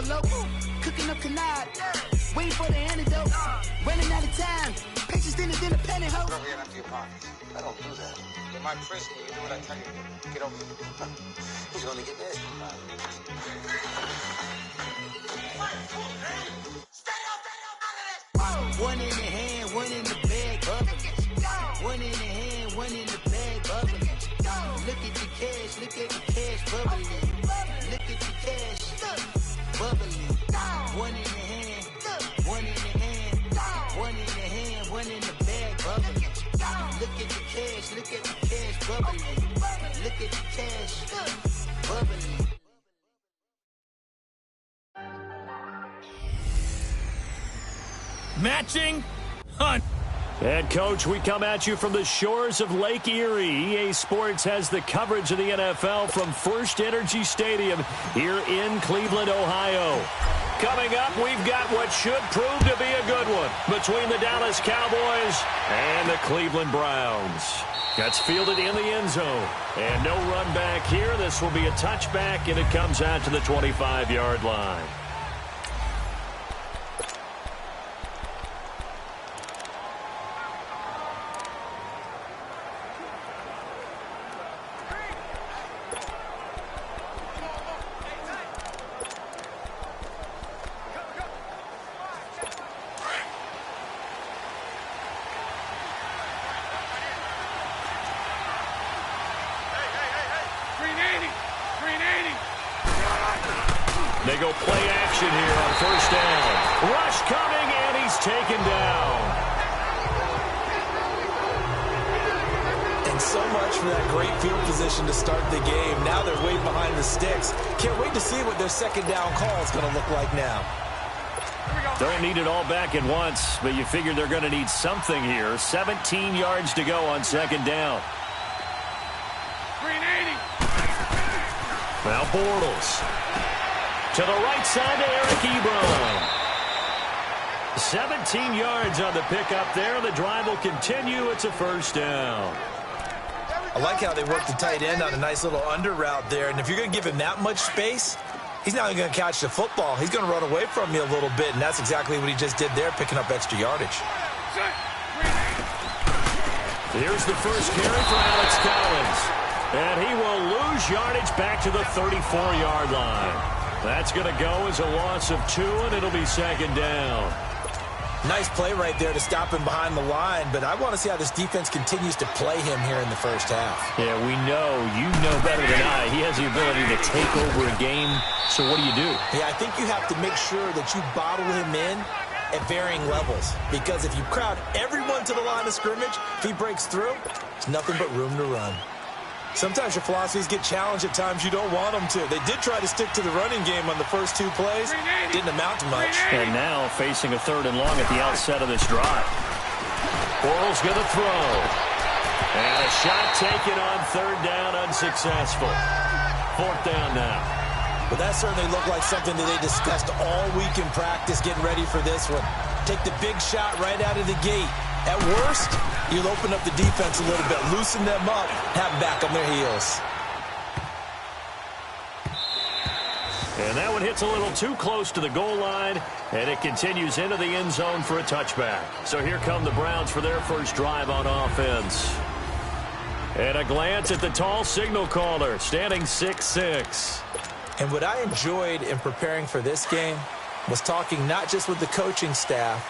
cantaloupe, cooking up canard, waiting for the antidote, running out of time, patience thinner than a penny hoe. Go over here and empty your pockets. I don't do that. In my prison, you do what I tell you to do. Get over here. He's going to get nasty. One in the hand, one in the bag, bubbling. One in the hand, one in the bag, bubbling. Look at the cash, bubbling. Look at the cash, bubbling. One in the hand, one in the hand, one in the hand, one in the bag, bubbling. Look at the cash, bubbling. Look at the cash, bubbling. Matching hunt. And, Coach, we come at you from the shores of Lake Erie. EA Sports has the coverage of the NFL from First Energy Stadium here in Cleveland, Ohio. Coming up, we've got what should prove to be a good one between the Dallas Cowboys and the Cleveland Browns. That's fielded in the end zone. And no run back here. This will be a touchback, and it comes out to the 25-yard line. They go play action here on first down. Rush coming, and he's taken down. And so much for that great field position to start the game. Now they're way behind the sticks. Can't wait to see what their second down call is going to look like now. Don't need it all back at once, but you figure they're going to need something here. 17 yards to go on second down. Now Bortles. To the right side to Eric Ebron. 17 yards on the pickup there. The drive will continue. It's a first down. I like how they work the tight end on a nice little under route there. And if you're going to give him that much space, he's not going to catch the football. He's going to run away from you a little bit, and that's exactly what he just did there, picking up extra yardage. Here's the first carry for Alex Collins. And he will lose yardage back to the 34-yard line. That's going to go as a loss of 2, and it'll be second down. Nice play right there to stop him behind the line, but I want to see how this defense continues to play him here in the first half. Yeah, we know. You know better than I. He has the ability to take over a game, so what do you do? Yeah, I think you have to make sure that you bottle him in at varying levels, because if you crowd everyone to the line of scrimmage, if he breaks through, it's nothing but room to run. Sometimes your philosophies get challenged at times you don't want them to. They did try to stick to the running game on the first 2 plays. Didn't amount to much. And now facing a 3rd and long at the outset of this drive. Bortles going to throw. And a shot taken on 3rd down, unsuccessful. 4th down now. But that certainly looked like something that they discussed all week in practice, getting ready for this one. Take the big shot right out of the gate. At worst, you'll open up the defense a little bit, loosen them up, have them back on their heels. And that one hits a little too close to the goal line, and it continues into the end zone for a touchback. So here come the Browns for their first drive on offense. And a glance at the tall signal caller, standing 6'6". And what I enjoyed in preparing for this game was talking not just with the coaching staff,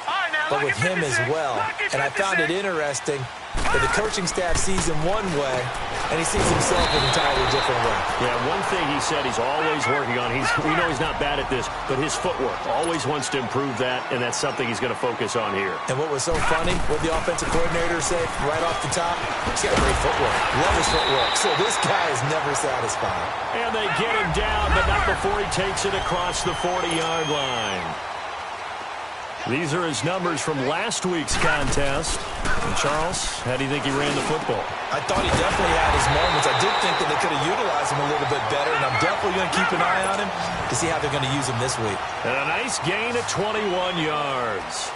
but with him as well. And I found it interesting that the coaching staff sees him one way, and he sees himself an entirely different way. Yeah, one thing he said he's always working on, we know he's not bad at this, but his footwork, always wants to improve that, and that's something he's going to focus on here. And what was so funny, what the offensive coordinator said right off the top, he's got great footwork. Love his footwork. So this guy is never satisfied. And they get him down, but not before he takes it across the 40-yard line. These are his numbers from last week's contest. And Charles, how do you think he ran the football? I thought he definitely had his moments. I did think that they could have utilized him a little bit better, and I'm definitely going to keep an eye on him to see how they're going to use him this week. And a nice gain at 21 yards.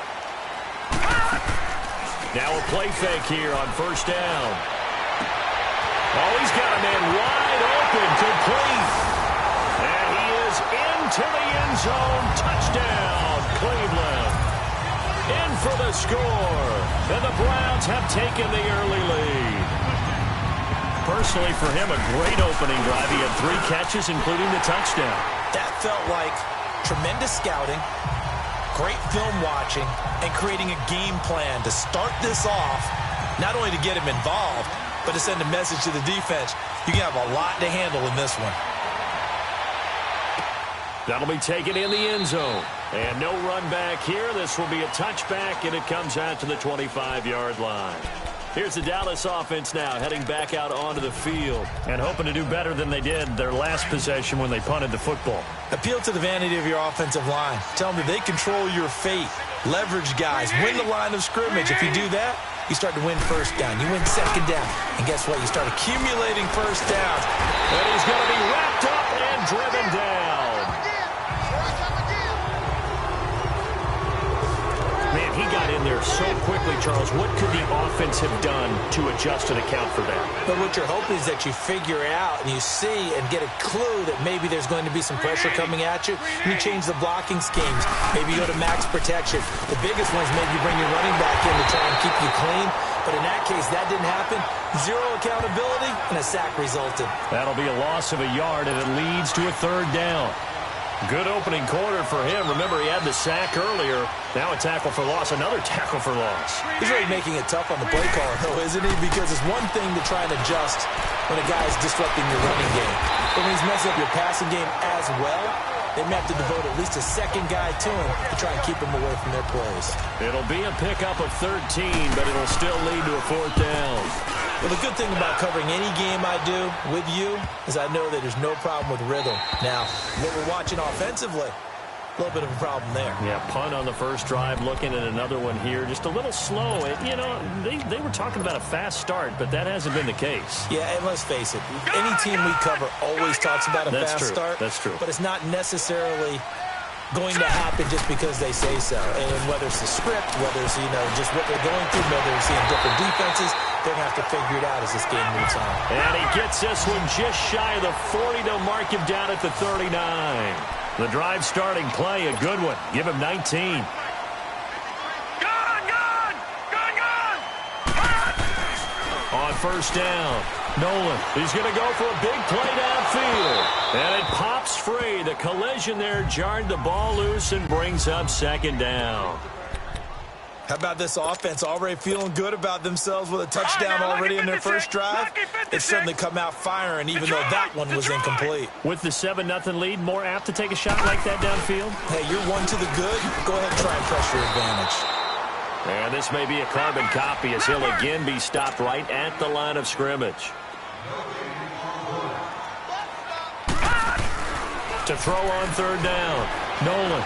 Now a play fake here on first down. Oh, he's got a man wide open, complete. And he is in to the end zone. Touchdown, Cleveland. In for the score. And the Browns have taken the early lead. Personally, for him, a great opening drive. He had 3 catches, including the touchdown. That felt like tremendous scouting, great film watching, and creating a game plan to start this off, not only to get him involved, but to send a message to the defense. You can have a lot to handle in this one. That'll be taken in the end zone. And no run back here. This will be a touchback, and it comes out to the 25-yard line. Here's the Dallas offense now, heading back out onto the field and hoping to do better than they did their last possession when they punted the football. Appeal to the vanity of your offensive line. Tell them that they control your fate. Leverage guys. Win the line of scrimmage. If you do that, you start to win first down. You win second down. And guess what? You start accumulating first downs. And he's going to be wrapped up and driven down. Man, he got in there so quickly, Charles. What could the offense have done to adjust and account for that? But what you're hoping is that you figure out and you see and get a clue that maybe there's going to be some pressure coming at you. And you change the blocking schemes. Maybe you go to max protection. The biggest one is maybe bring your running back in to try and keep you clean. But in that case, that didn't happen. 0 accountability, and a sack resulted. That'll be a loss of a yard, and it leads to a 3rd down. Good opening quarter for him. Remember, he had the sack earlier. Now a tackle for loss, another tackle for loss. He's really making it tough on the play caller, though, isn't he? Because it's one thing to try and adjust when a guy is disrupting your running game. But when he's messing up your passing game as well, they may have to devote at least a second guy to him to try and keep him away from their plays. It'll be a pickup of 13, but it'll still lead to a 4th down. Well, the good thing about covering any game I do with you is I know that there's no problem with rhythm. Now, what we're watching offensively, a little bit of a problem there. Yeah, punt on the first drive, looking at another one here. Just a little slow. You know, they were talking about a fast start, but that hasn't been the case. Yeah, and let's face it, any team we cover always talks about a fast start. That's true. But it's not necessarily going to happen just because they say so. And whether it's the script, whether it's, you know, just what they're going through, whether they're seeing different defenses, they're going to have to figure it out as this game moves on. And he gets this one just shy of the 40 to mark him down at the 39. The drive starting play, a good one. Give him 19. On first down, Nolan, he's going to go for a big play downfield. And it pops free. The collision there jarred the ball loose and brings up 2nd down. How about this offense already feeling good about themselves with a touchdown already in their first drive? They've certainly come out firing, even though that one was incomplete. With the 7-0 lead, more apt to take a shot like that downfield? Hey, you're one to the good. Go ahead and try and press your advantage. And this may be a carbon copy as he'll again be stopped right at the line of scrimmage. To throw on 3rd down, Nolan.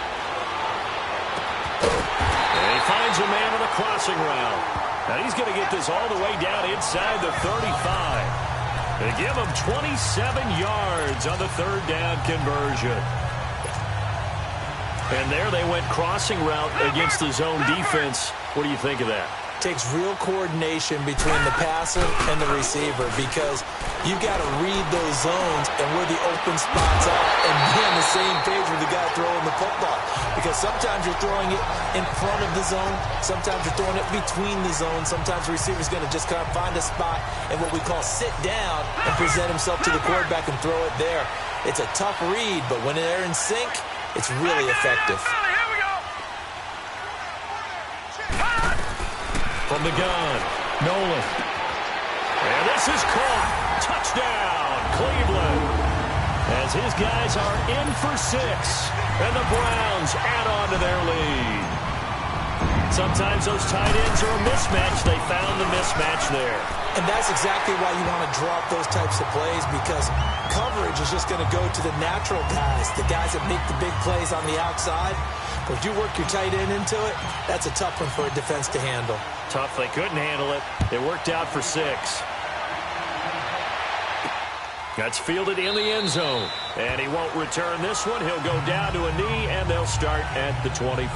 And he finds a man on the crossing route. Now he's going to get this all the way down inside the 35. They give him 27 yards on the 3rd down conversion. And there they went crossing route against the zone defense. What do you think of that? Takes real coordination between the passer and the receiver because you've got to read those zones and where the open spots are and be on the same page with the guy throwing the football. Because sometimes you're throwing it in front of the zone. Sometimes you're throwing it between the zones. Sometimes the receiver's going to just kind of find a spot and what we call sit down and present himself to the quarterback and throw it there. It's a tough read, but when they're in sync, it's really effective. From the gun, Nolan. And this is caught. Touchdown, Cleveland. As his guys are in for 6. And the Browns add on to their lead. Sometimes those tight ends are a mismatch. They found the mismatch there. And that's exactly why you want to drop those types of plays because coverage is just going to go to the natural guys, the guys that make the big plays on the outside. But if you work your tight end into it, that's a tough one for a defense to handle. Tough. They couldn't handle it. It worked out for 6. That's fielded in the end zone. And he won't return this one. He'll go down to a knee, and they'll start at the 25.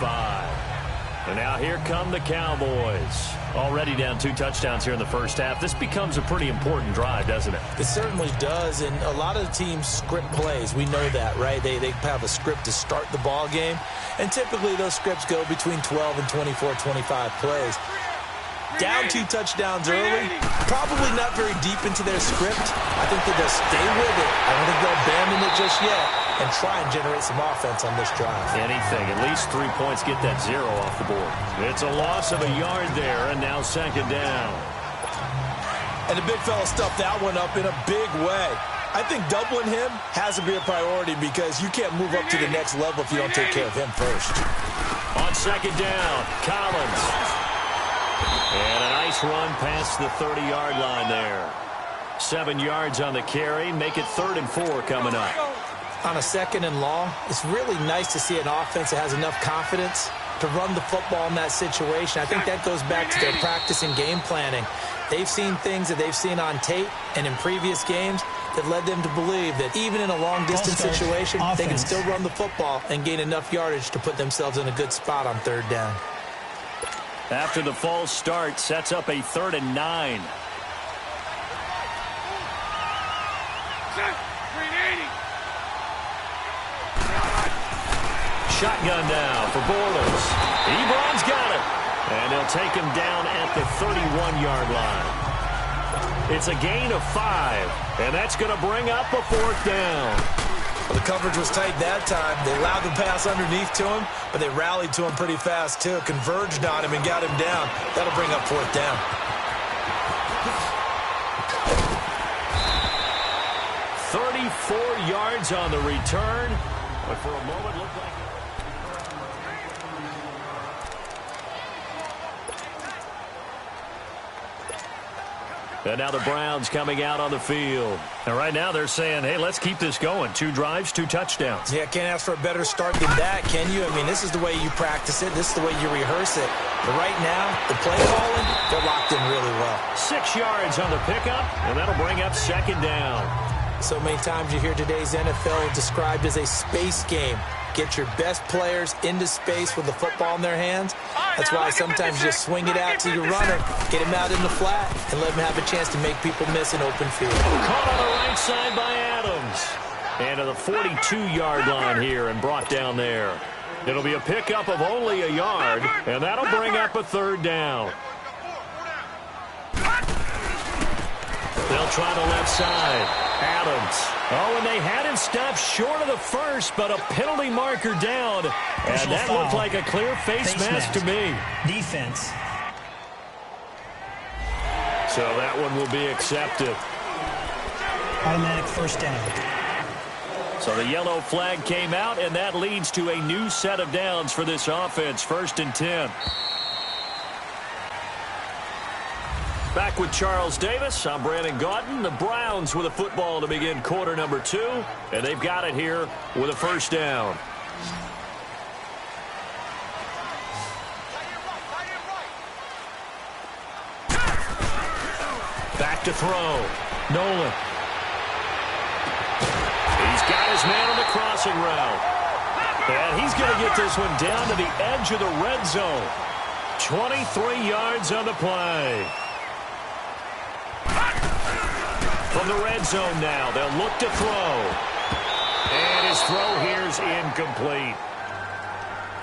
And now here come the Cowboys. Already down 2 touchdowns here in the first half. This becomes a pretty important drive, doesn't it? It certainly does, and a lot of the teams script plays. We know that, right? They have a script to start the ball game, and typically those scripts go between 12 and 24, 25 plays. Down 2 touchdowns early, probably not very deep into their script. I think they just stay with it. I don't think they'll abandon it just yet and try and generate some offense on this drive. Anything. At least 3 points, get that 0 off the board. It's a loss of a yard there, and now second down. And the big fella stuffed that one up in a big way. I think doubling him has to be a priority because you can't move up to the next level if you don't take care of him first. On second down, Collins. And a nice run past the 30-yard line there. 7 yards on the carry. Make it 3rd and 4 coming up. On a 2nd and long, it's really nice to see an offense that has enough confidence to run the football in that situation. I think that goes back to their practice and game planning. They've seen things that they've seen on tape and in previous games that led them to believe that even in a long-distance situation, they can still run the football and gain enough yardage to put themselves in a good spot on 3rd down. After the false start, sets up a 3rd and 9. Shotgun now for Bortles. Ebron's got it. And they'll take him down at the 31-yard line. It's a gain of 5, and that's going to bring up a 4th down. Well, the coverage was tight that time. They allowed the pass underneath to him, but they rallied to him pretty fast, too. Converged on him and got him down. That'll bring up 4th down. "34 yards on the return, but for a moment looked like... And now the Browns coming out on the field. And right now they're saying, hey, let's keep this going. 2 drives, 2 touchdowns. Yeah, can't ask for a better start than that, can you? I mean, this is the way you practice it. This is the way you rehearse it. But right now, the play calling, they're locked in really well. 6 yards on the pickup, and that'll bring up second down. So many times you hear today's NFL described as a space game. Get your best players into space with the football in their hands. That's why sometimes you just swing it out to your runner, get him out in the flat, and let him have a chance to make people miss an open field. Caught on the right side by Adams. And to the 42-yard line here and brought down there. It'll be a pickup of only a yard, and that'll bring up a 3rd down. They'll try the left side. Adams. Oh, and they had him stopped short of the first, but a penalty marker down. And that looked like a clear face mask to me. Defense. So that one will be accepted. Automatic 1st down. So the yellow flag came out, and that leads to a new set of downs for this offense. 1st and 10. Back with Charles Davis, I'm Brandon Gaudin. The Browns with a football to begin quarter number 2, and they've got it here with a 1st down. Back to throw. Nolan. He's got his man on the crossing route. And he's going to get this one down to the edge of the red zone. 23 yards on the play. From the red zone now, they'll look to throw. And his throw here's incomplete.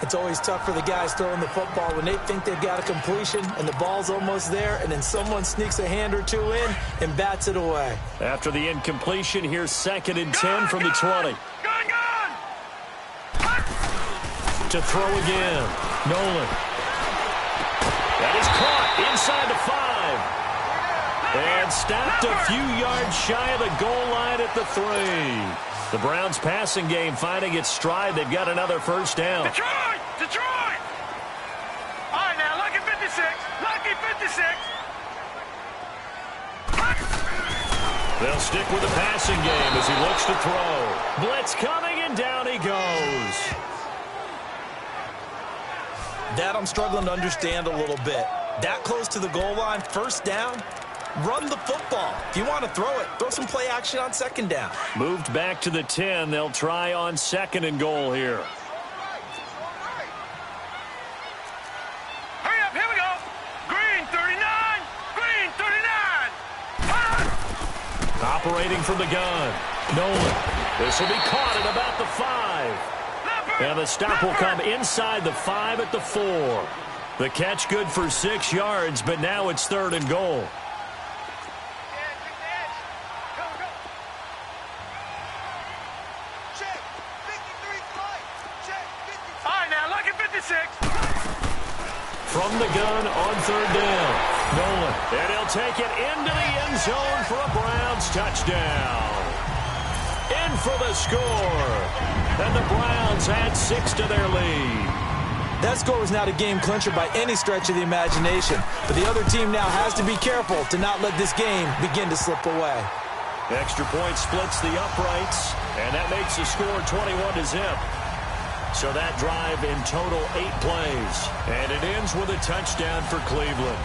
It's always tough for the guys throwing the football when they think they've got a completion and the ball's almost there, and then someone sneaks a hand or two in and bats it away. After the incompletion, here's 2nd and 10 from the 20. To throw again. Nolan. That is caught inside the 5. And stopped a few yards shy of the goal line at the 3. The Browns passing game finding its stride. They've got another 1st down. Detroit! All right, now, lucky 56. Lucky 56. They'll stick with the passing game as he looks to throw. Blitz coming, and down he goes. That I'm struggling to understand a little bit. That close to the goal line, 1st down. Run the football. If you want to throw it, throw some play action on 2nd down. Moved back to the 10. They'll try on 2nd and goal here. Operating from the gun. Nolan. This will be caught at about the 5. And the stop will come inside the 5 at the 4. The catch good for 6 yards, but now it's 3rd and goal. From the gun on 3rd down. Nolan. And he'll take it into the end zone for a Browns touchdown. In for the score. And the Browns add 6 to their lead. That score was not a game clincher by any stretch of the imagination. But the other team now has to be careful to not let this game begin to slip away. Extra point splits the uprights. And that makes the score 21-0. So that drive in total 8 plays. And it ends with a touchdown for Cleveland.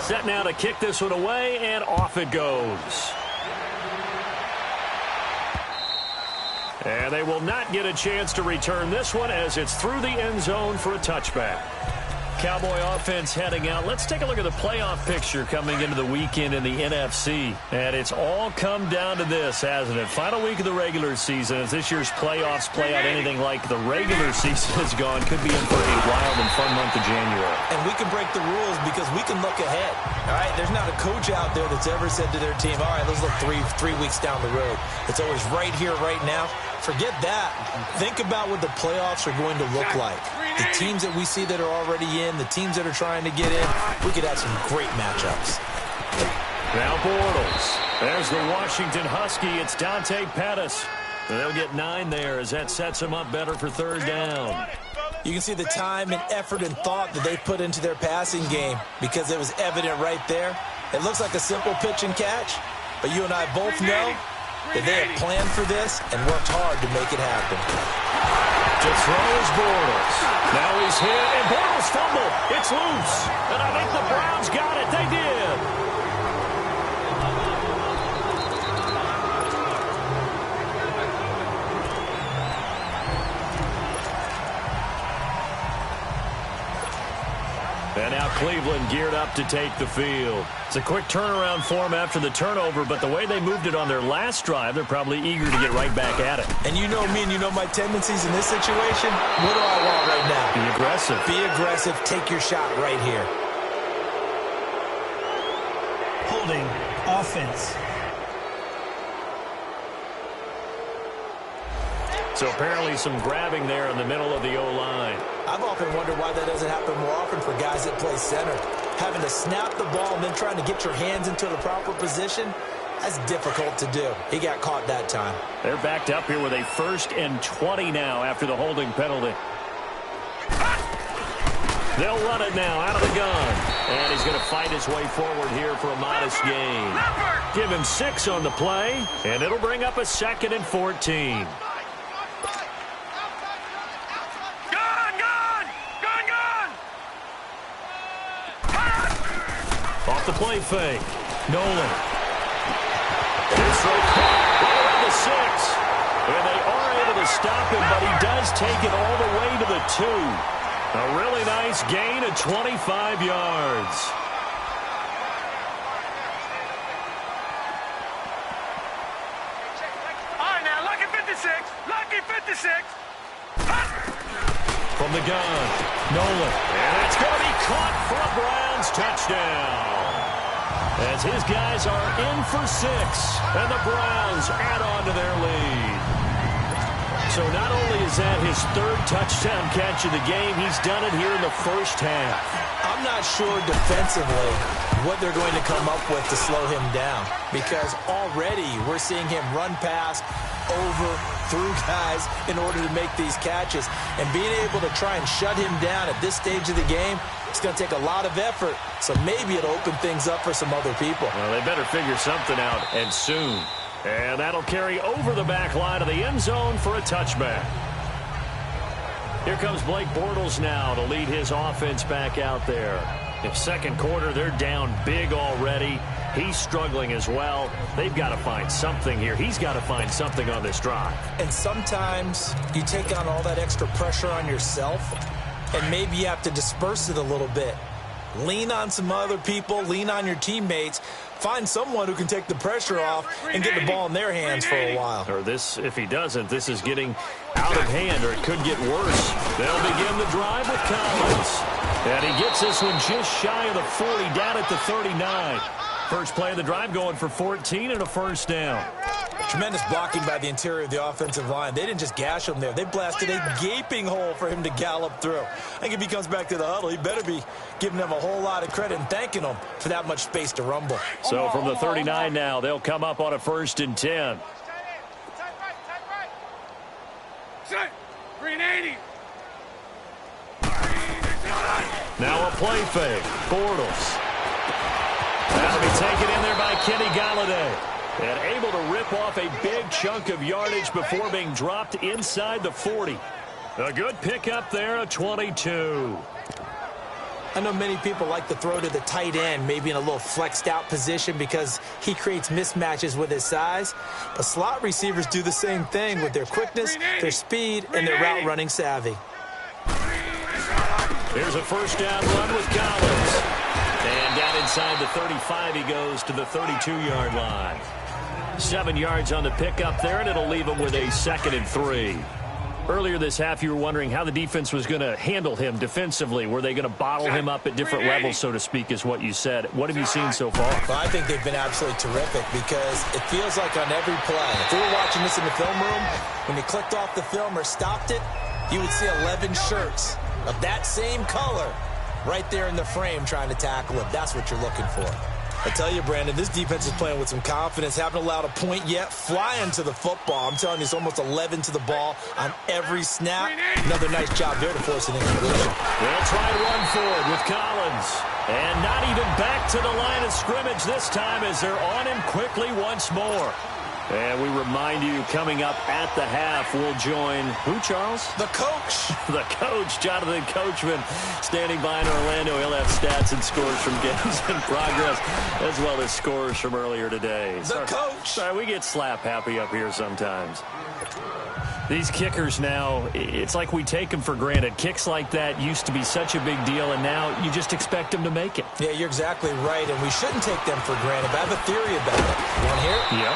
Set now to kick this one away, and off it goes. And they will not get a chance to return this one as it's through the end zone for a touchback. Cowboy offense heading out. Let's take a look at the playoff picture coming into the weekend in the NFC. And it's all come down to this, hasn't it? Final week of the regular season. As this year's playoffs play out anything like the regular season has gone, could be in for a wild and fun month of January. And we can break the rules because we can look ahead. All right, there's not a coach out there that's ever said to their team, all right, let's look three weeks down the road. It's always right here, right now. Forget that. Think about what the playoffs are going to look like. The teams that we see that are already in, the teams that are trying to get in, we could have some great matchups. Now Bortles. There's the Washington Husky. It's Dante Pettis. They'll get 9 there as that sets them up better for 3rd down. You can see the time and effort and thought that they put into their passing game because it was evident right there. It looks like a simple pitch and catch, but you and I both know that they have planned for this and worked hard to make it happen. To throw is Bortles. Now he's hit, and Bortles fumble. It's loose. And I think the Browns got it. They did. And now Cleveland geared up to take the field. It's a quick turnaround for them after the turnover, but the way they moved it on their last drive, they're probably eager to get right back at it. And you know me and you know my tendencies in this situation. What do I want right now? Be aggressive. Be aggressive. Take your shot right here. Holding offense. So apparently some grabbing there in the middle of the O-line. I've often wondered why that doesn't happen more often for guys that play center. Having to snap the ball and then trying to get your hands into the proper position, that's difficult to do. He got caught that time. They're backed up here with a 1st and 20 now after the holding penalty. They'll run it now out of the gun. And he's going to fight his way forward here for a modest gain. Give him 6 on the play, and it'll bring up a 2nd and 14. Off the play fake. Nolan. This right around the 6. And they are able to stop him, but he does take it all the way to the 2. A really nice gain of 25 yards. All right, now, lucky 56. Lucky 56. From the gun, Nolan. And it's going to be caught for a Browns touchdown. As his guys are in for 6, and the Browns add on to their lead. So not only is that his 3rd touchdown catch of the game, he's done it here in the first half. I'm not sure defensively what they're going to come up with to slow him down, because already we're seeing him run past, over, through guys in order to make these catches. And being able to try and shut him down at this stage of the game, it's going to take a lot of effort. So maybe it'll open things up for some other people. Well, they better figure something out, and soon. And that'll carry over the back line of the end zone for a touchback. Here comes Blake Bortles now to lead his offense back out there. In second quarter, they're down big already. He's struggling as well. They've got to find something here. He's got to find something on this drive. And sometimes you take on all that extra pressure on yourself, and maybe you have to disperse it a little bit. Lean on some other people, lean on your teammates, find someone who can take the pressure off and get the ball in their hands for a while. Or this, if he doesn't, this is getting out of hand, or it could get worse. They'll begin the drive with Collins. And he gets this one just shy of the 40, down at the 39. First play of the drive going for 14 and a first down. Tremendous blocking by the interior of the offensive line. They didn't just gash him there. They blasted a gaping hole for him to gallop through. I think if he comes back to the huddle, he better be giving them a whole lot of credit and thanking them for that much space to rumble. So from the 39 now, they'll come up on a 1st and 10. Green 80. Now a play fake. Bortles. That'll be taken in there by Kenny Galladay. And able to rip off a big chunk of yardage before being dropped inside the 40. A good pickup there, a 22. I know many people like to throw to the tight end, maybe in a little flexed out position because he creates mismatches with his size. But slot receivers do the same thing with their quickness, their speed, and their route running savvy. Here's a first down run with Collins. And down inside the 35, he goes to the 32-yard line. 7 yards on the pickup there, and it'll leave him with a 2nd and 3. Earlier this half, you were wondering how the defense was going to handle him defensively. Were they going to bottle him up at different levels, so to speak, is what you said. What have you seen so far? Well, I think they've been absolutely terrific because it feels like on every play, if we were watching this in the film room, when you clicked off the film or stopped it, you would see 11 shirts of that same color right there in the frame trying to tackle him. That's what you're looking for. I tell you, Brandon, this defense is playing with some confidence. Haven't allowed a point yet. Flying to the football. I'm telling you, it's almost 11 to the ball on every snap. Another nice job there to force an incompletion. They'll try to run forward with Collins. And not even back to the line of scrimmage this time as they're on him quickly once more. And we remind you, coming up at the half, we'll join who, Charles? The coach. The coach, Jonathan Coachman, standing by in Orlando. He'll have stats and scores from games in progress, as well as scores from earlier today. The coach. Sorry, we get slap happy up here sometimes. These kickers now, it's like we take them for granted. Kicks like that used to be such a big deal, and now you just expect them to make it. Yeah, you're exactly right, and we shouldn't take them for granted. But I have a theory about it. You want to hear it? Yep.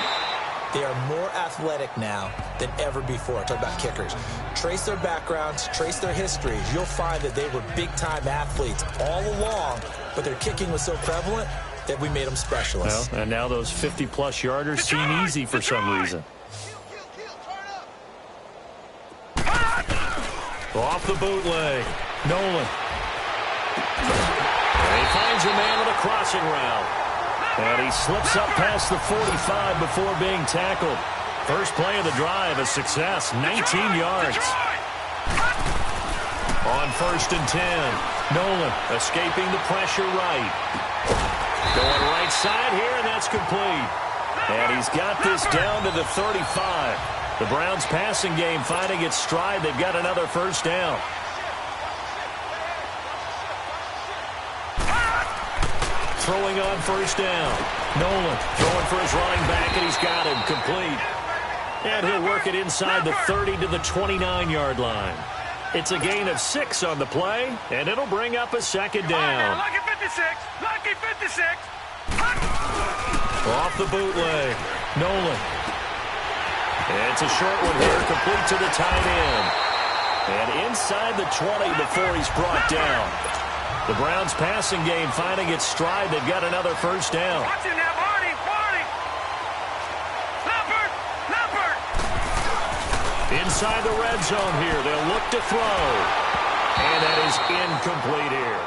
They are more athletic now than ever before. Talk about kickers. Trace their backgrounds, trace their histories. You'll find that they were big-time athletes all along, but their kicking was so prevalent that we made them specialists. Well, and now those 50-plus yarders seem easy for some reason. Off the bootleg. Nolan. And he finds a man with a crossing route. And he slips up past the 45 before being tackled. First play of the drive, a success, 19 yards. On 1st and 10, Nolan escaping the pressure right. Going right side here, and that's complete. And he's got this down to the 35. The Browns passing game finding its stride. They've got another first down. Throwing on 1st down. Nolan throwing for his running back, and he's got him complete. And he'll work it inside the 30 to the 29-yard line. It's a gain of 6 on the play, and it'll bring up a second down. Lucky 56! Lucky 56! Off the bootleg. Nolan. It's a short one here, complete to the tight end. And inside the 20 before he's brought down. The Browns passing game finding its stride. They've got another first down. Watch it now, Marty! Marty! Leopard! Inside the red zone here. They'll look to throw. And that is incomplete here.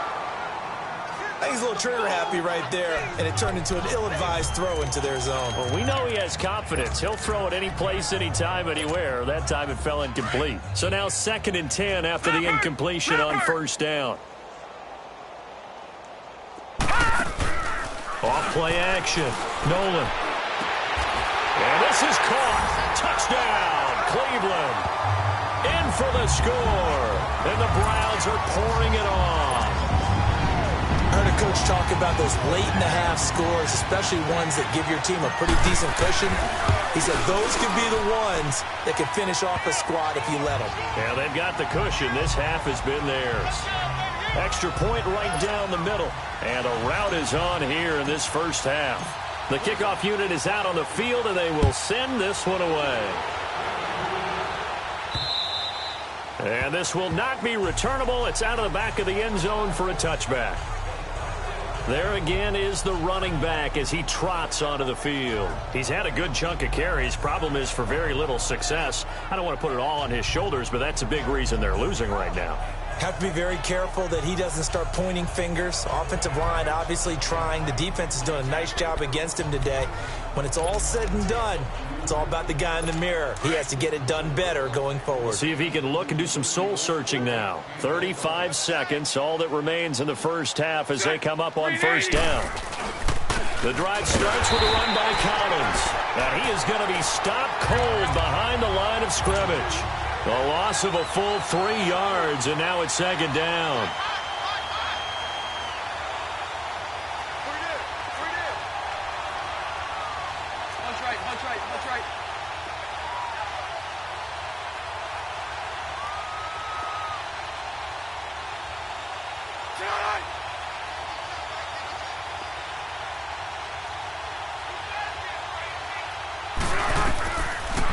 I think he's a little trigger happy right there, and it turned into an ill-advised throw into their zone. Well, we know he has confidence. He'll throw it any place, anytime, anywhere. That time it fell incomplete. So now 2nd and 10 after the incompletion on 1st down. Off play action. Nolan. And this is caught. Touchdown, Cleveland. In for the score. And the Browns are pouring it on. I heard a coach talk about those late-in-the-half scores, especially ones that give your team a pretty decent cushion. He said those could be the ones that could finish off a squad if you let them. Yeah, they've got the cushion. This half has been theirs. Extra point right down the middle. And a rout is on here in this first half. The kickoff unit is out on the field, and they will send this one away. And this will not be returnable. It's out of the back of the end zone for a touchback. There again is the running back as he trots onto the field. He's had a good chunk of carries. Problem is for very little success. I don't want to put it all on his shoulders, but that's a big reason they're losing right now. Have to be very careful that he doesn't start pointing fingers. Offensive line obviously trying. The defense is doing a nice job against him today. When it's all said and done, it's all about the guy in the mirror. He has to get it done better going forward. See if he can look and do some soul searching now. 35 seconds, all that remains in the first half as they come up on 1st down. The drive starts with a run by Collins. And he is going to be stopped cold behind the line of scrimmage. The loss of a full 3 yards, and now it's 2nd down. Punch right.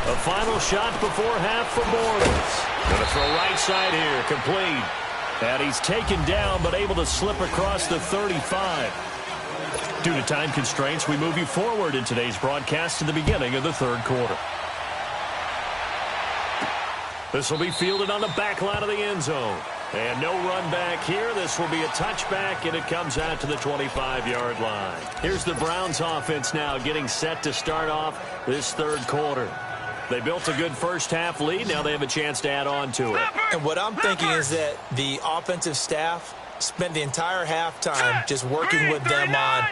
A final shot before half for Bortles. Going to throw right side here, complete. And he's taken down, but able to slip across the 35. Due to time constraints, we move you forward in today's broadcast to the beginning of the 3rd quarter. This will be fielded on the back line of the end zone. And no run back here. This will be a touchback, and it comes out to the 25-yard line. Here's the Browns offense now getting set to start off this 3rd quarter. They built a good first half lead. Now they have a chance to add on to it. And what I'm thinking is that the offensive staff spent the entire halftime just working with them on,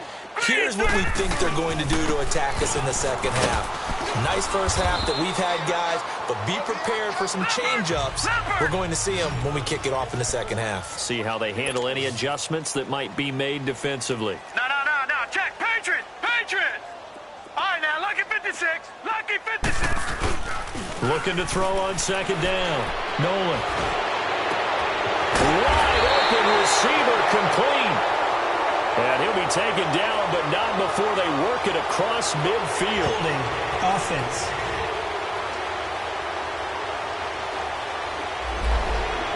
here's what we think they're going to do to attack us in the second half. Nice first half that we've had, guys, but be prepared for some change-ups. We're going to see them when we kick it off in the second half. See how they handle any adjustments that might be made defensively. No. Check. Patriot. All right, now, lucky 56. Lucky 56. Looking to throw on second down. Nolan. Wide open receiver complete. And he'll be taken down, but not before they work it across midfield. Holding offense.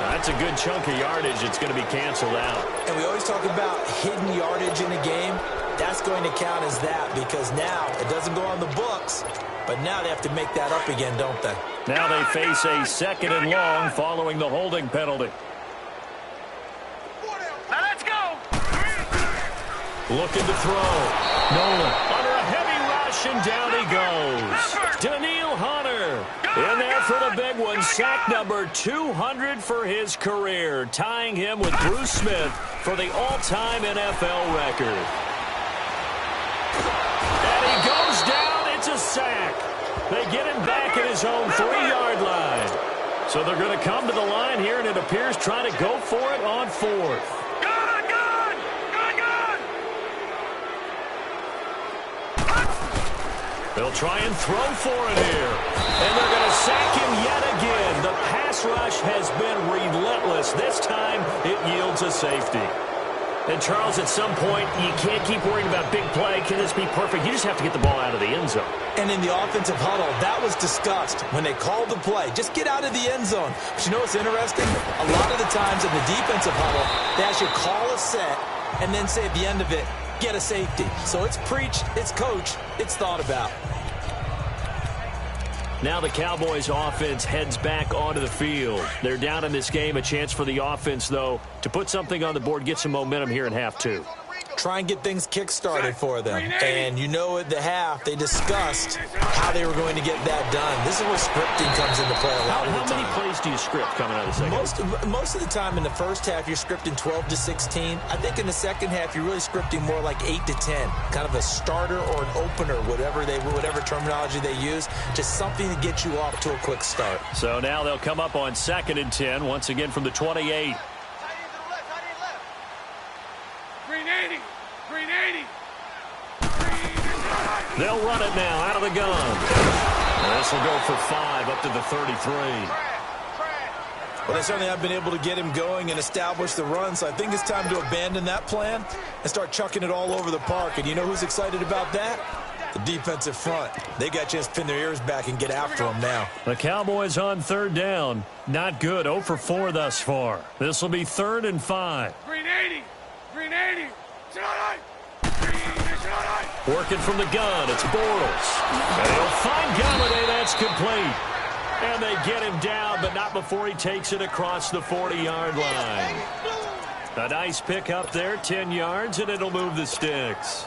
That's a good chunk of yardage. It's going to be canceled out. And we always talk about hidden yardage in a game. That's going to count as that because now it doesn't go on the books, but now they have to make that up again, don't they? Now they face a second and long following the holding penalty. Now let's go. Looking to throw. Nolan under a heavy rush, and down he goes. Daniil Hunter in there for the big one. Sack number 200 for his career, tying him with Bruce Smith for the all-time NFL record. And he goes down. It's a sack. They get him back at his own 3-yard line. So they're going to come to the line here, and it appears trying to go for it on 4th. They'll try and throw for it here. And they're going to sack him yet again. The pass rush has been relentless. This time, it yields a safety. And, Charles, at some point, you can't keep worrying about big play. Can this be perfect? You just have to get the ball out of the end zone. And in the offensive huddle, that was discussed when they called the play. Just get out of the end zone. But you know what's interesting? A lot of the times in the defensive huddle, they actually call a set and then say at the end of it, get a safety. So it's preached, it's coached, it's thought about. Now the Cowboys offense heads back onto the field. They're down in this game. A chance for the offense, though, to put something on the board, get some momentum here in half 2. Try and get things kick-started for them. And you know at the half, they discussed how they were going to get that done. This is where scripting comes into play a lot of the time. How many plays do you script coming out of the second? Most of the time in the first half, you're scripting 12 to 16. I think in the second half, you're really scripting more like 8 to 10. Kind of a starter or an opener, whatever terminology they use. Just something to get you off to a quick start. So now they'll come up on 2nd and 10, once again from the 28. They'll run it now out of the gun. And this will go for 5 up to the 33. Well, they certainly have been able to get him going and establish the run, so I think it's time to abandon that plan and start chucking it all over the park. And you know who's excited about that? The defensive front. They got a chance to pin their ears back and get after him now. The Cowboys on 3rd down. Not good. 0 for 4 thus far. This will be 3rd and 5. Green 80. Green 80. Working from the gun, it's Bortles. And he'll find Galladay, that's complete. And they get him down, but not before he takes it across the 40-yard line. A nice pick up there, 10 yards, and it'll move the sticks.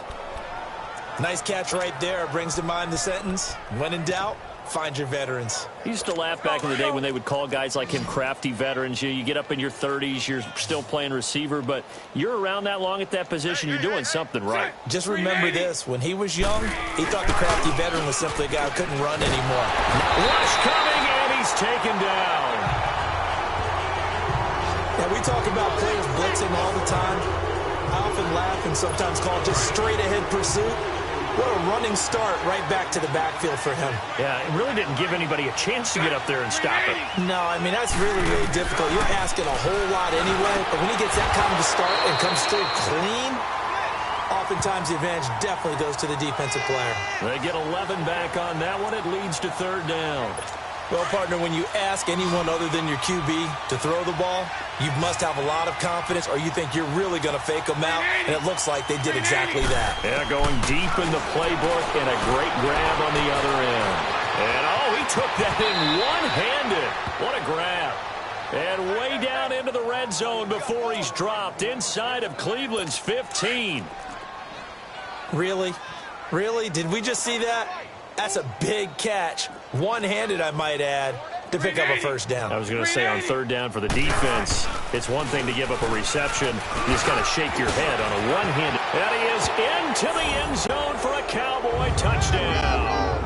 Nice catch right there. Brings to mind the sentence, when in doubt, find your veterans. I used to laugh back in the day when they would call guys like him crafty veterans. You get up in your 30s, you're still playing receiver, but you're around that long at that position, you're doing something right. Just remember this. When he was young, he thought the crafty veteran was simply a guy who couldn't run anymore. Rush coming, and he's taken down. Yeah, we talk about players blitzing all the time. I often laugh and sometimes call it just straight-ahead pursuit. What a running start right back to the backfield for him. Yeah, it really didn't give anybody a chance to get up there and stop it. No, I mean, that's really, really difficult. You're asking a whole lot anyway, but when he gets that kind of a start and comes through clean, oftentimes the advantage definitely goes to the defensive player. They get 11 back on that one. It leads to 3rd down. Well, partner, when you ask anyone other than your QB to throw the ball, you must have a lot of confidence or you think you're really going to fake them out, and it looks like they did exactly that. Yeah, going deep in the playbook and a great grab on the other end. And, oh, he took that in one-handed. What a grab. And way down into the red zone before he's dropped inside of Cleveland's 15. Really? Really? Did we just see that? That's a big catch. One-handed, I might add, to pick up a first down. I was going to say on 3rd down for the defense, it's one thing to give up a reception. You just got to shake your head on a one-handed. And he is into the end zone for a Cowboy touchdown.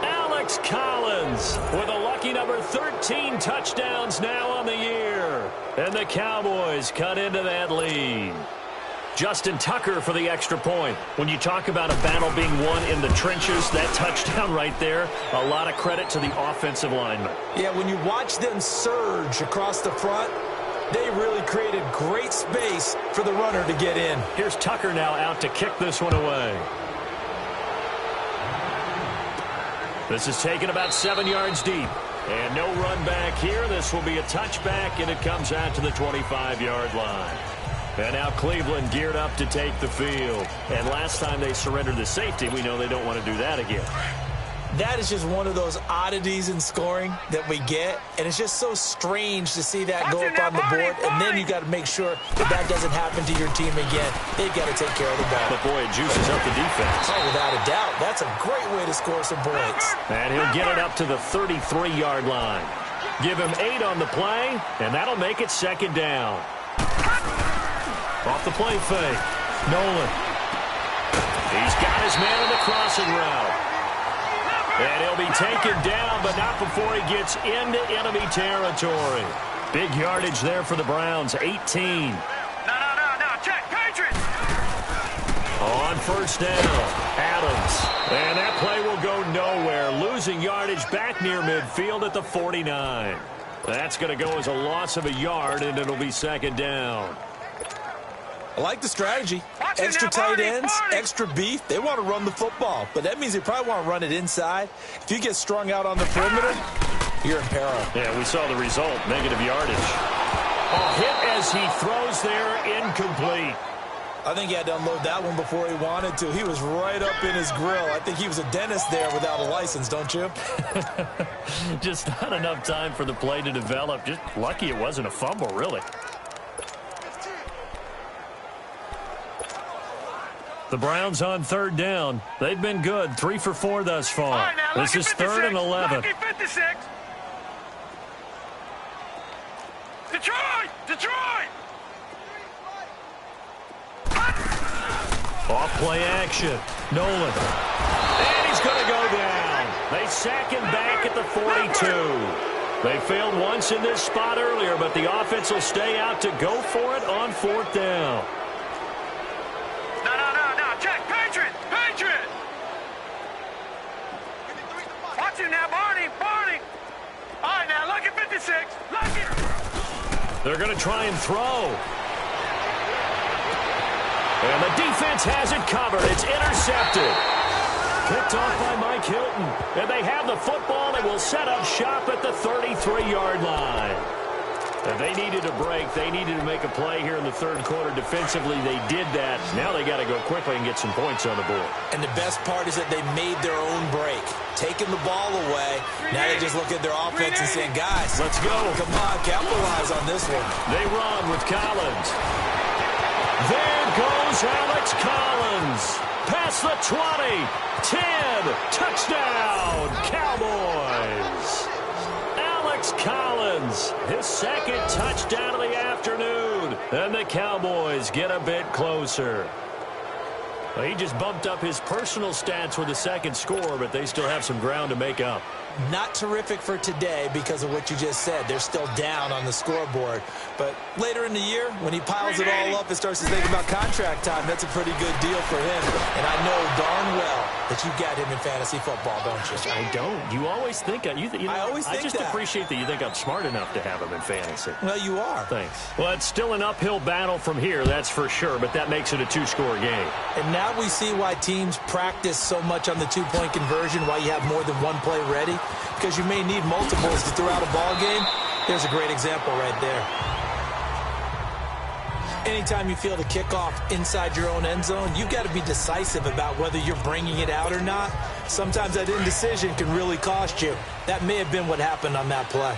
Alex Collins with a lucky number 13 touchdowns now on the year. And the Cowboys cut into that lead. Justin Tucker for the extra point. When you talk about a battle being won in the trenches, that touchdown right there, a lot of credit to the offensive lineman. Yeah, when you watch them surge across the front, they really created great space for the runner to get in. Here's Tucker now out to kick this one away. This is taken about 7 yards deep. And no run back here. This will be a touchback, and it comes out to the 25-yard line. And now Cleveland geared up to take the field. And last time they surrendered the safety, we know they don't want to do that again. That is just one of those oddities in scoring that we get, and it's just so strange to see that go up on the board, and then you got to make sure that doesn't happen to your team again. They've got to take care of the ball. But, boy, it juices up the defense. Oh, without a doubt. That's a great way to score some points. And he'll get it up to the 33-yard line. Give him 8 on the play, and that'll make it second down. Off the play fake. Nolan. He's got his man in the crossing route. And he'll be taken down, but not before he gets into enemy territory. Big yardage there for the Browns, 18. No, check, Patriots! On first down, Adams. And that play will go nowhere, losing yardage back near midfield at the 49. That's going to go as a loss of a yard, and it'll be second down. I like the strategy. Extra tight ends, extra beef. They want to run the football, but that means they probably want to run it inside. If you get strung out on the perimeter, you're in peril. Yeah, we saw the result, negative yardage. A hit as he throws there, incomplete. I think he had to unload that one before he wanted to. He was right up in his grill. I think he was a dentist there without a license, don't you? Just not enough time for the play to develop. Just lucky it wasn't a fumble, really. The Browns on third down. They've been good, 3 for 4 thus far. Right, now, this is 3rd and 11. Lucky 56. Detroit! Off play action. Nolan. And he's going to go down. They sack him back at the 42. They failed once in this spot earlier, but the offense will stay out to go for it on 4th down. No, check, Patriot! Watch him now, Barney! All right, now, lucky 56, lucky! They're going to try and throw. And the defense has it covered. It's intercepted. Picked off by Mike Hilton. And they have the football and will set up shop at the 33-yard line. And they needed a break. They needed to make a play here in the 3rd quarter. Defensively, they did that. Now they got to go quickly and get some points on the board. And the best part is that they made their own break. Taking the ball away. Now they just look at their offense and saying, guys, let's go. Come on, capitalize on this one. They run with Collins. There goes Alex Collins. Past the 20. 10. Touchdown, Cowboys. Alex Collins, his 2nd touchdown of the afternoon. And the Cowboys get a bit closer. Well, he just bumped up his personal stats with a 2nd score, but they still have some ground to make up. Not terrific for today because of what you just said. They're still down on the scoreboard. But later in the year, when he piles it all up and starts to think about contract time, that's a pretty good deal for him. And I know darn well that you got him in fantasy football, don't you? I don't. You always think I just appreciate that you think I'm smart enough to have him in fantasy. Well, you are. Thanks. Well, it's still an uphill battle from here, that's for sure, but that makes it a 2-score game. And now we see why teams practice so much on the 2-point conversion, why you have more than one play ready, because you may need multiples to throw out a ball game. There's a great example right there. Anytime you feel the kickoff inside your own end zone, you've got to be decisive about whether you're bringing it out or not. Sometimes that indecision can really cost you. That may have been what happened on that play.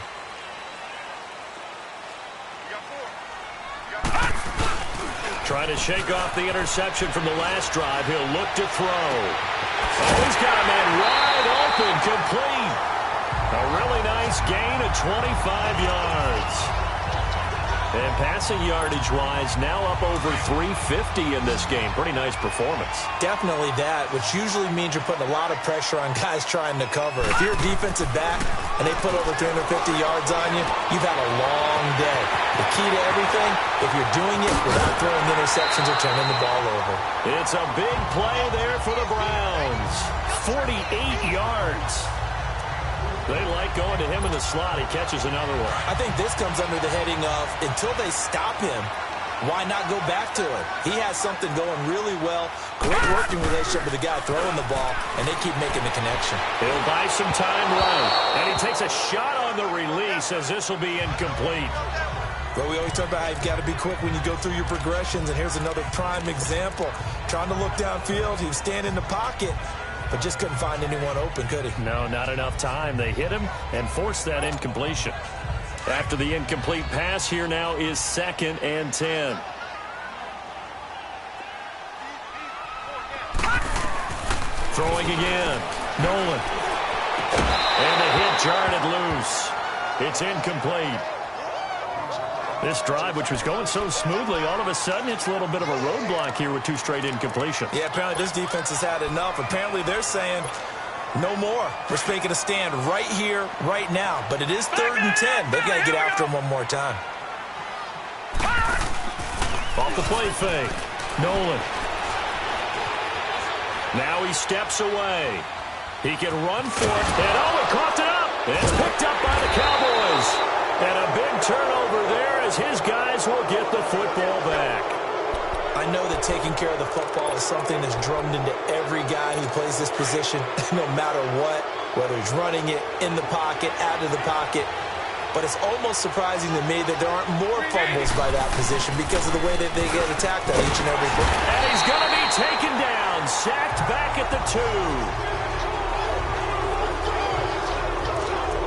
Trying to shake off the interception from the last drive. He'll look to throw. Oh, he's got a man wide open, complete. A really nice gain of 25 yards. And passing yardage-wise, now up over 350 in this game. Pretty nice performance. Definitely that, which usually means you're putting a lot of pressure on guys trying to cover. If you're a defensive back and they put over 350 yards on you, you've had a long day. The key to everything, if you're doing it without throwing interceptions or turning the ball over. It's a big play there for the Browns. 48 yards. They like going to him in the slot. He catches another one. I think this comes under the heading of, until they stop him, why not go back to it? He has something going really well. Great working relationship with the guy throwing the ball, and they keep making the connection. He'll buy some time running. And he takes a shot on the release as this will be incomplete. Well, we always talk about how you've got to be quick when you go through your progressions, and here's another prime example. Trying to look downfield, he was standing in the pocket, but just couldn't find anyone open, could he? No, not enough time. They hit him and forced that incompletion. After the incomplete pass, here now is 2nd and 10. Throwing again. Nolan. And the hit jarred it loose. It's incomplete. This drive, which was going so smoothly, all of a sudden it's a little bit of a roadblock here with 2 straight incompletion. Yeah, apparently this defense has had enough. Apparently they're saying no more. We're making a stand right here, right now. But it is 3rd and 10. They've got to get after him one more time. Off the play fake. Nolan. Now he steps away. He can run for it. And he coughed it up. It's picked up by the Cowboys. And a big turnover there as his guys will get the football back. I know that taking care of the football is something that's drummed into every guy who plays this position, no matter what, whether he's running it, in the pocket, out of the pocket. But it's almost surprising to me that there aren't more fumbles by that position because of the way that they get attacked on each and every play. And he's going to be taken down, sacked back at the 2.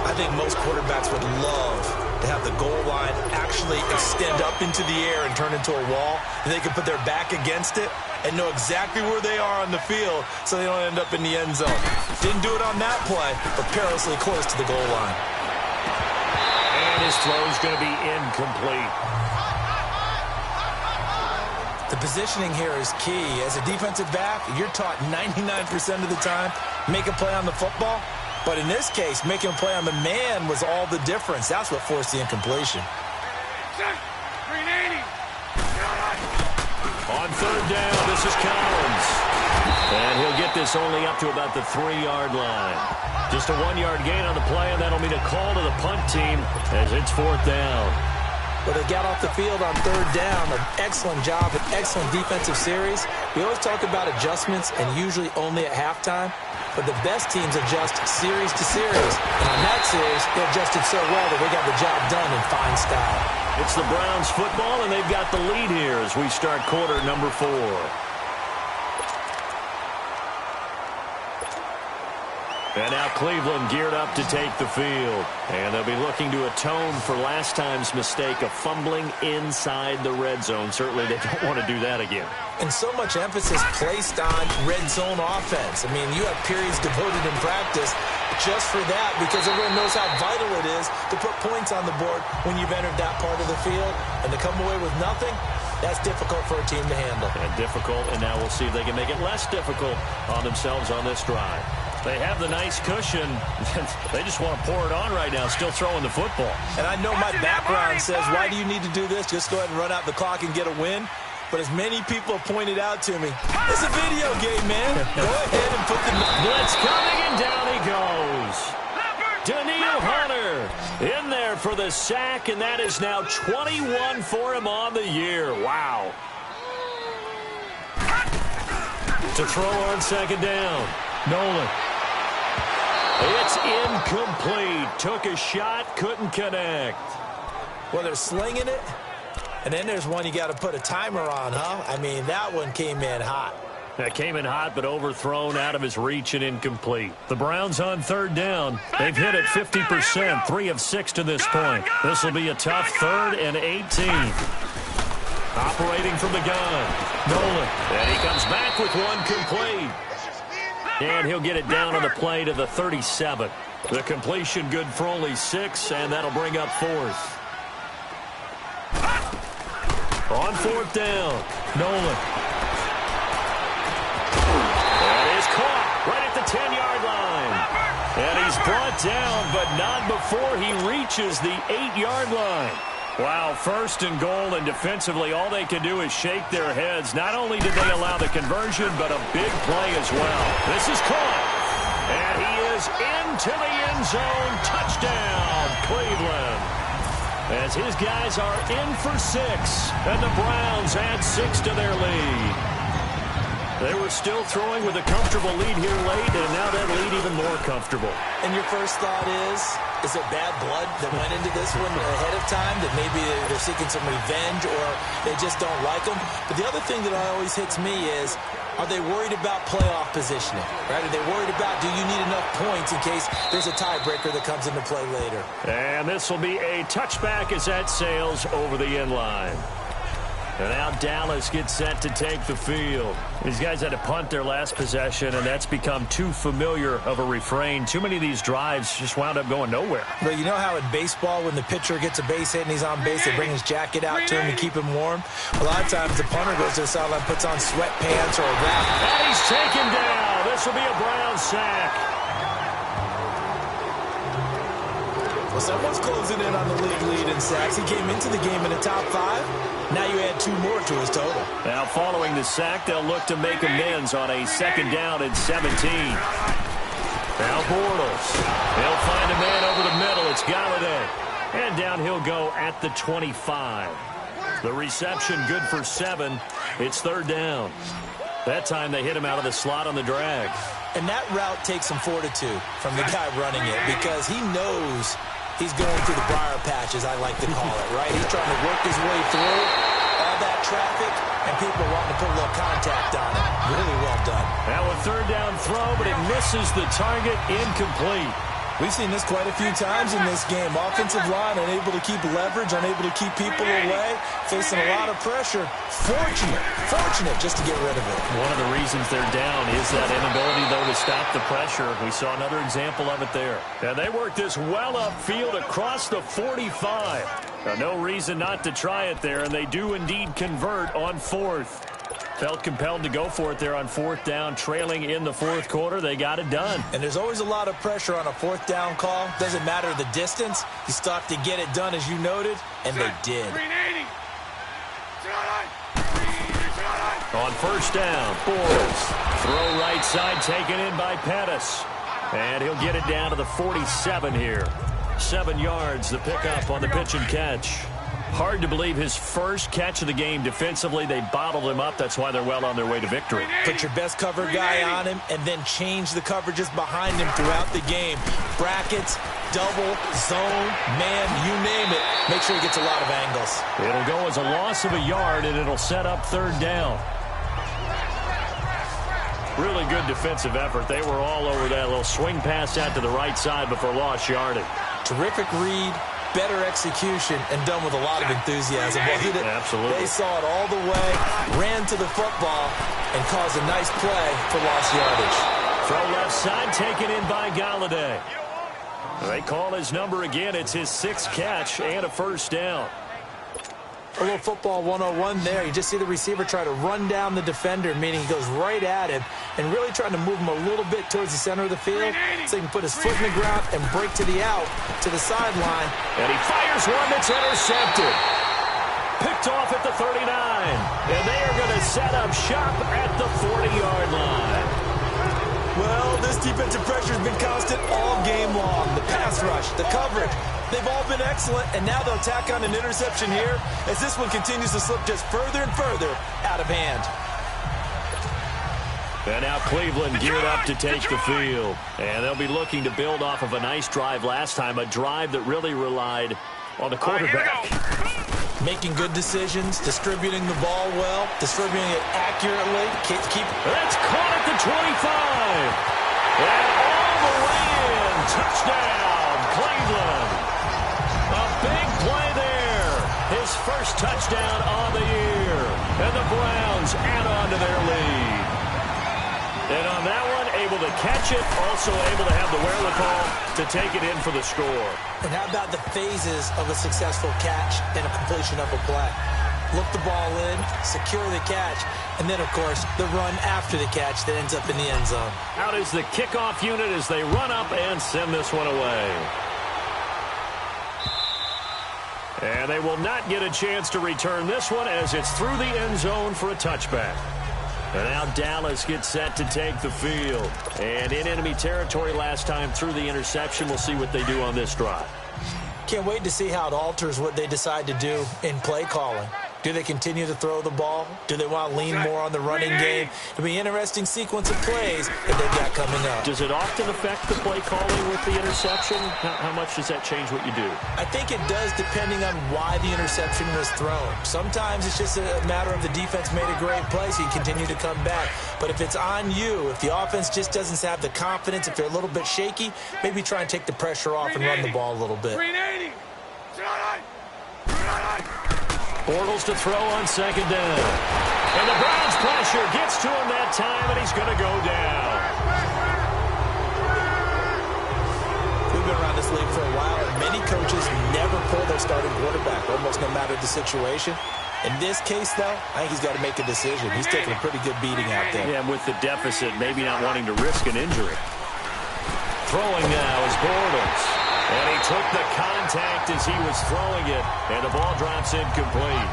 I think most quarterbacks would love to have the goal line actually extend up into the air and turn into a wall, and they can put their back against it and know exactly where they are on the field so they don't end up in the end zone. Didn't do it on that play, but perilously close to the goal line. And his throw is going to be incomplete. The positioning here is key. As a defensive back, you're taught 99% of the time, make a play on the football. But in this case, making a play on the man was all the difference. That's what forced the incompletion. On 3rd down, this is Collins. And he'll get this only up to about the 3-yard line. Just a 1-yard gain on the play, and that'll mean a call to the punt team as it's 4th down. Well, they got off the field on 3rd down. An excellent job, an excellent defensive series. We always talk about adjustments, and usually only at halftime. But the best teams adjust series to series. And on that series, they adjusted so well that they got the job done in fine style. It's the Browns football, and they've got the lead here as we start quarter number 4. And now Cleveland geared up to take the field. And they'll be looking to atone for last time's mistake of fumbling inside the red zone. Certainly they don't want to do that again. And so much emphasis placed on red zone offense. I mean, you have periods devoted in practice just for that because everyone knows how vital it is to put points on the board when you've entered that part of the field. And to come away with nothing, that's difficult for a team to handle. And difficult, and now we'll see if they can make it less difficult on themselves on this drive. They have the nice cushion. They just want to pour it on right now, still throwing the football. And I know my background says, why do you need to do this? Just go ahead and run out the clock and get a win. But as many people have pointed out to me, it's a video game, man. Go ahead and put the blitz coming, and down he goes. Daniil Hunter in there for the sack, and that is now 21 for him on the year. Wow. To throw on 2nd down. Nolan. It's incomplete. Took a shot, couldn't connect. Well, they're slinging it. And then there's one you got to put a timer on, huh? I mean, that one came in hot. That came in hot, but overthrown, out of his reach, and incomplete. The Browns on 3rd down. They've hit it 50%, 3 of 6 to this point. This will be a tough 3rd and 18. Operating from the gun. Nolan. And he comes back with one complete. And he'll get it down on the play to the 37. The completion good for only 6, and that'll bring up 4th. On fourth down, Nolan. That is caught right at the 10-yard line. And he's brought down, but not before he reaches the 8-yard line. Wow, first and goal, and defensively, all they can do is shake their heads. Not only did they allow the conversion, but a big play as well. This is caught, and he is into the end zone. Touchdown, Cleveland. As his guys are in for 6, and the Browns add 6 to their lead. They were still throwing with a comfortable lead here late, and now that lead even more comfortable. And your first thought is it bad blood that went into this one ahead of time, that maybe they're seeking some revenge or they just don't like them? But the other thing that always hits me is, are they worried about playoff positioning? Right? Are they worried about, do you need enough points in case there's a tiebreaker that comes into play later? And this will be a touchback as that sails over the end line. And now Dallas gets set to take the field. These guys had to punt their last possession, and that's become too familiar of a refrain. Too many of these drives just wound up going nowhere. But you know how in baseball, when the pitcher gets a base hit and he's on base, they bring his jacket out to him to keep him warm? A lot of times the punter goes to the sideline, puts on sweatpants or a wrap. And he's taken down. This will be a Brown sack. Well, someone's closing in on the league lead in sacks. He came into the game in the top 5. Now you add 2 more to his total. Now following the sack, they'll look to make amends on a 2nd down and 17. Now Bortles. He'll find a man over the middle. It's Galladay. And down he'll go at the 25. The reception good for 7. It's 3rd down. That time they hit him out of the slot on the drag. And that route takes some fortitude from the guy running it, because he knows he's going through the briar patch, as I like to call it, right? He's trying to work his way through all that traffic, and people wanting to put a little contact on it. Really well done. Now a 3rd down throw, but it misses the target. Incomplete. We've seen this quite a few times in this game. Offensive line unable to keep leverage, unable to keep people away, facing a lot of pressure. Fortunate just to get rid of it. One of the reasons they're down is that inability, though, to stop the pressure. We saw another example of it there. And they work this well upfield across the 45. Now, no reason not to try it there, and they do indeed convert on 4th. Felt compelled to go for it there on 4th down, trailing in the 4th quarter. They got it done. And there's always a lot of pressure on a 4th down call. Doesn't matter the distance. You stop to get it done, as you noted, and they did. On 1st down, Bortles. Throw right side taken in by Pettis. And he'll get it down to the 47 here. 7 yards, the pickup on the pitch and catch. Hard to believe his first catch of the game defensively. They bottled him up. That's why they're well on their way to victory. Put your best cover guy on him and then change the coverages behind him throughout the game. Brackets, double, zone, man, you name it. Make sure he gets a lot of angles. It'll go as a loss of a yard, and it'll set up 3rd down. Really good defensive effort. They were all over that little swing pass out to the right side before lost yardage. Terrific read. Better execution, and done with a lot of enthusiasm. Wasn't it? Absolutely. They saw it all the way, ran to the football, and caused a nice play for lost yardage. Throw left side, taken in by Galladay. They call his number again. It's his 6th catch and a 1st down. A little football 101 there. You just see the receiver try to run down the defender, meaning he goes right at him, and really trying to move him a little bit towards the center of the field so he can put his foot in the ground and break to the out, to the sideline. And he fires one that's intercepted. Picked off at the 39. And they are going to set up shop at the 40-yard line. Well, this defensive pressure has been constant all game long. The pass rush, the coverage, they've all been excellent, and now they'll tack on an interception here as this one continues to slip just further and further out of hand. And now Cleveland geared up to take the field. And they'll be looking to build off of a nice drive last time, a drive that really relied on the quarterback. Making good decisions, distributing the ball well, distributing it accurately. That's caught at the 25. And all the way in. Touchdown, Cleveland. A big play there. His first touchdown on the year. And the Browns add on to their lead. And on that one, able to catch it, also able to have the wherewithal to take it in for the score. And how about the phases of a successful catch and a completion of a play? look the ball in, secure the catch, and then, of course, the run after the catch that ends up in the end zone. Out is the kickoff unit as they run up and send this one away. And they will not get a chance to return this one as it's through the end zone for a touchback. And now Dallas gets set to take the field. And in enemy territory last time through the interception. We'll see what they do on this drive. Can't wait to see how it alters what they decide to do in play calling. Do they continue to throw the ball? Do they want to lean more on the running game? It'll be an interesting sequence of plays that they've got coming up. Does it often affect the play calling with the interception? How much does that change what you do? I think it does, depending on why the interception was thrown. Sometimes it's just a matter of the defense made a great play, so you continue to come back. But if it's on you, if the offense just doesn't have the confidence, if they're a little bit shaky, maybe try and take the pressure off and run the ball a little bit. Bortles to throw on second down. And the Browns pressure gets to him that time, and he's going to go down. We've been around this league for a while, and many coaches never pull their starting quarterback, almost no matter the situation. In this case, though, I think he's got to make a decision. He's taking a pretty good beating out there. Yeah, and with the deficit, maybe not wanting to risk an injury. Throwing now is Bortles. And he took the contact as he was throwing it, and the ball drops incomplete.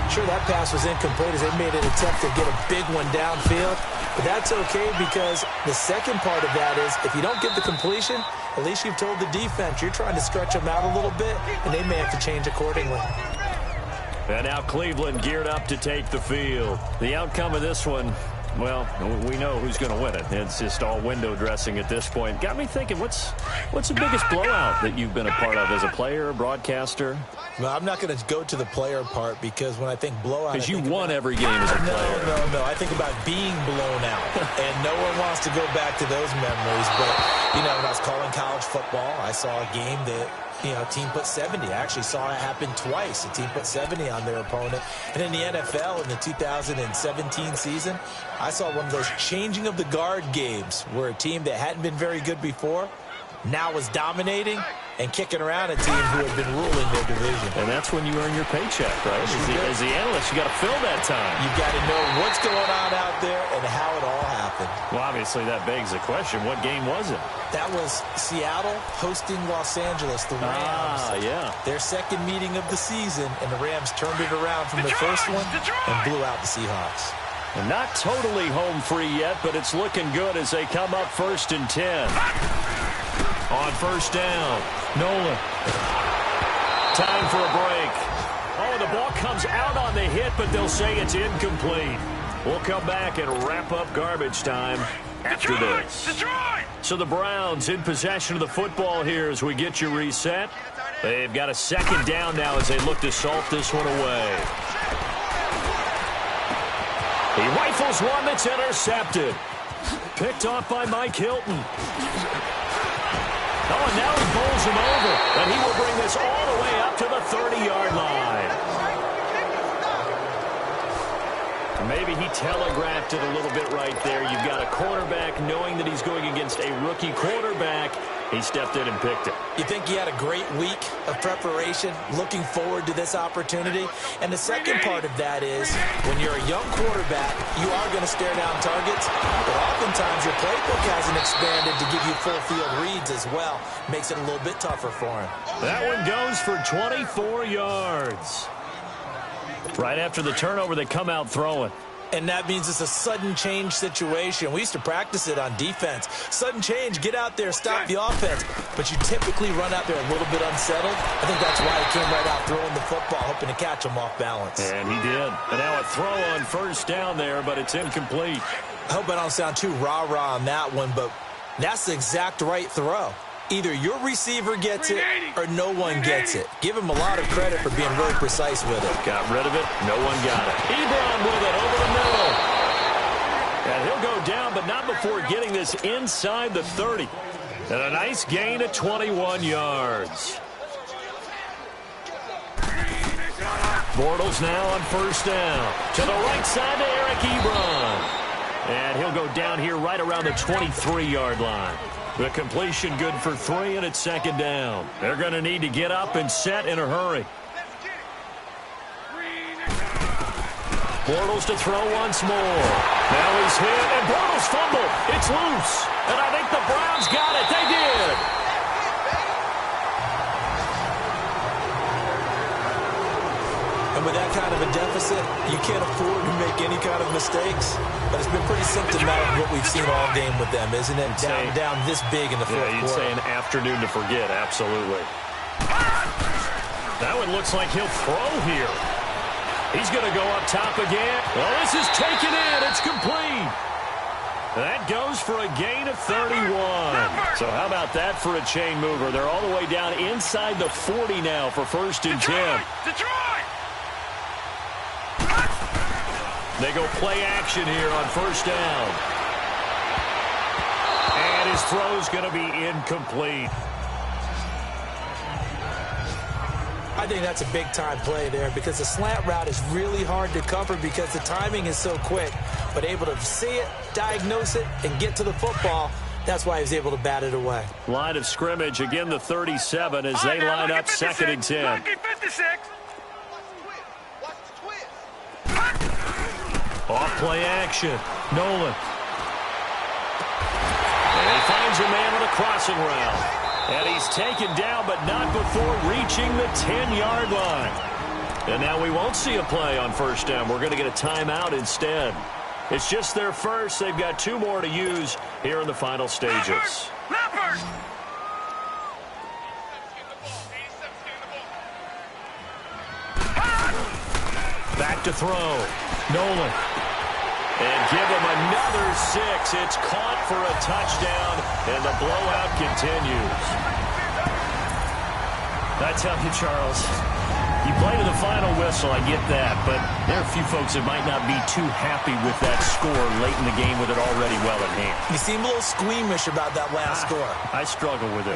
Sure, that pass was incomplete as they made an attempt to get a big one downfield. But that's okay because the second part of that is if you don't get the completion, at least you've told the defense you're trying to stretch them out a little bit, and they may have to change accordingly. And now Cleveland geared up to take the field. The outcome of this one, well, we know who's going to win it. It's just all window dressing at this point. Got me thinking, what's the biggest blowout that you've been a part of as a player, broadcaster? Well, I'm not going to go to the player part because when I think blowout... Because you won every game as a player. No. I think about being blown out. And no one wants to go back to those memories. But, you know, when I was calling college football, I saw a game that... a team put 70. I actually saw it happen twice. A team put 70 on their opponent. And in the NFL, in the 2017 season, I saw one of those changing of the guard games where a team that hadn't been very good before now was dominating and kicking around a team who had been ruling their division. And that's when you earn your paycheck, right? As the analyst, you got to fill that time. You've got to know what's going on out there and how it all happened. Well, obviously, that begs the question, what game was it? That was Seattle hosting Los Angeles, the Rams. Yeah. Their second meeting of the season, and the Rams turned it around from the first one and blew out the Seahawks. And not totally home free yet, but it's looking good as they come up 1st and 10. On first down, Nolan. Time for a break. Oh, the ball comes out on the hit, but they'll say it's incomplete. We'll come back and wrap up garbage time after this. So the Browns in possession of the football here as we get you reset. They've got a second down now as they look to salt this one away. He rifles one that's intercepted. Picked off by Mike Hilton. Oh, and now he bowls him over, and he will bring this all the way up to the 30-yard line. Maybe he telegraphed it a little bit right there. You've got a quarterback knowing that he's going against a rookie quarterback. He stepped in and picked it. You think he had a great week of preparation, looking forward to this opportunity? And the second part of that is, when you're a young quarterback, you are going to stare down targets, but oftentimes your playbook hasn't expanded to give you full field reads as well. Makes it a little bit tougher for him. That one goes for 24 yards. Right after the turnover, they come out throwing. And that means it's a sudden change situation. We used to practice it on defense. Sudden change, get out there, stop the offense. But you typically run out there a little bit unsettled. I think that's why he came right out throwing the football, hoping to catch him off balance. And he did. And now a throw on first down there, but it's incomplete. I hope I don't sound too rah-rah on that one, but that's the exact right throw. Either your receiver gets it or no one gets it. Give him a lot of credit for being really precise with it. Got rid of it. No one got it. Ebron with it over the middle. And he'll go down, but not before getting this inside the 30. And a nice gain of 21 yards. Bortles now on first down. To the right side to Eric Ebron. And he'll go down here right around the 23-yard line. The completion good for 3, and it's second down. They're going to need to get up and set in a hurry. Bortles to throw once more. Now he's hit, and Bortles fumbled. It's loose. And I think the Browns got it. They did. And with that kind of a deficit, you can't afford to make any kind of mistakes. But it's been pretty symptomatic of what we've seen all game with them, isn't it? Down this big in the fourth quarter. You'd say an afternoon to forget, absolutely. That one looks like he'll throw here. He's going to go up top again. Well, this is taken in. It's complete. That goes for a gain of 31. So how about that for a chain mover? They're all the way down inside the 40 now for 1st and 10. Detroit! They go play action here on 1st down. And his throw's going to be incomplete. I think that's a big-time play there because the slant route is really hard to cover because the timing is so quick. But able to see it, diagnose it, and get to the football, that's why he was able to bat it away. Line of scrimmage, again the 37 as they line up 2nd and 10. Lucky 56. Off play action. Nolan. And he finds a man on a crossing route. And he's taken down, but not before reaching the 10-yard line. And now we won't see a play on 1st down. We're going to get a timeout instead. It's just their first. They've got 2 more to use here in the final stages. Leopard! Back to throw. Nolan. And give him another 6. It's caught for a touchdown, and the blowout continues. I tell you, Charles, you play to the final whistle, I get that, but there are a few folks that might not be too happy with that score late in the game with it already well at hand. You seem a little squeamish about that last score. I struggle with it.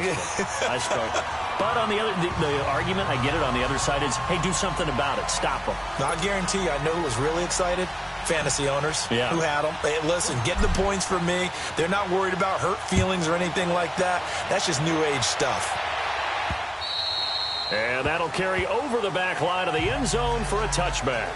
I struggle. But on the other, the argument, I get it, on the other side is, hey, do something about it. Stop them. Now, I guarantee you, I know who was really excited. Fantasy owners who had them. Hey, listen, getting the points for me. They're not worried about hurt feelings or anything like that. That's just new age stuff. And that'll carry over the back line of the end zone for a touchback.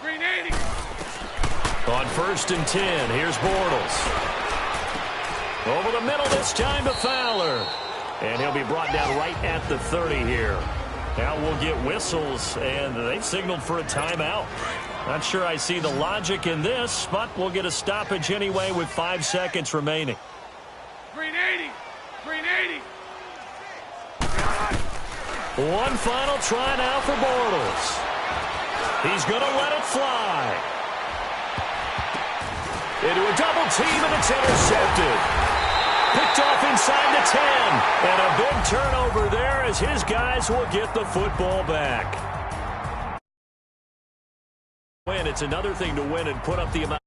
Green 80. On 1st and 10, here's Bortles. Over the middle this time to Fowler. And he'll be brought down right at the 30 here. Now we'll get whistles, and they've signaled for a timeout. Not sure I see the logic in this, but we'll get a stoppage anyway with 5 seconds remaining. Green 80. Green 80. One final try now for Bortles. He's going to let it fly. Into a double team, and it's intercepted. Picked off inside the 10. And a big turnover there as his guys will get the football back. And it's another thing to win and put up the amount.